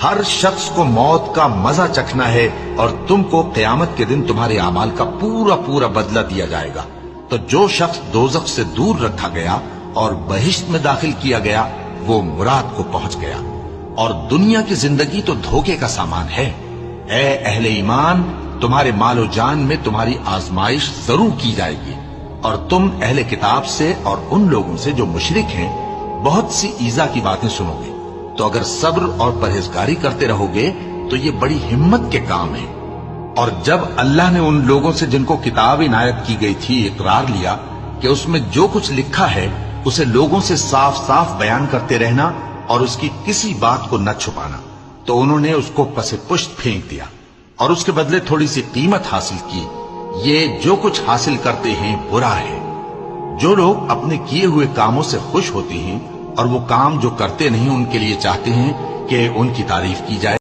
ہر شخص کو موت کا مزہ چکھنا ہے اور تم کو قیامت کے دن تمہارے اعمال کا پورا پورا بدلہ دیا جائے گا۔ تو جو شخص دوزخ سے دور رکھا گیا اور بہشت میں داخل کیا گیا وہ مراد کو پہنچ گیا، اور دنیا کی زندگی تو دھوکے کا سامان ہے۔ اے اہل ایمان، تمہارے مال و جان میں تمہاری آزمائش ضرور کی جائے گی، اور تم اہل کتاب سے اور ان لوگوں سے جو مشرک ہیں بہت سی ایذا کی باتیں سنو گے۔ تو اگر صبر اور پرہیزگاری کرتے رہو گے تو یہ بڑی ہمت کے کام ہے۔ اور جب اللہ نے ان لوگوں سے جن کو کتاب عنایت کی گئی تھی اقرار لیا کہ اس میں جو کچھ لکھا ہے اسے لوگوں سے صاف صاف بیان کرتے رہنا اور اس کی کسی بات کو نہ چھپانا، تو انہوں نے اس کو پس پشت پھینک دیا اور اس کے بدلے تھوڑی سی قیمت حاصل کی۔ یہ جو کچھ حاصل کرتے ہیں برا ہے۔ جو لوگ اپنے کیے ہوئے کاموں سے خوش ہوتے ہیں اور وہ کام جو کرتے نہیں ان کے لیے چاہتے ہیں کہ ان کی تعریف کی جائے۔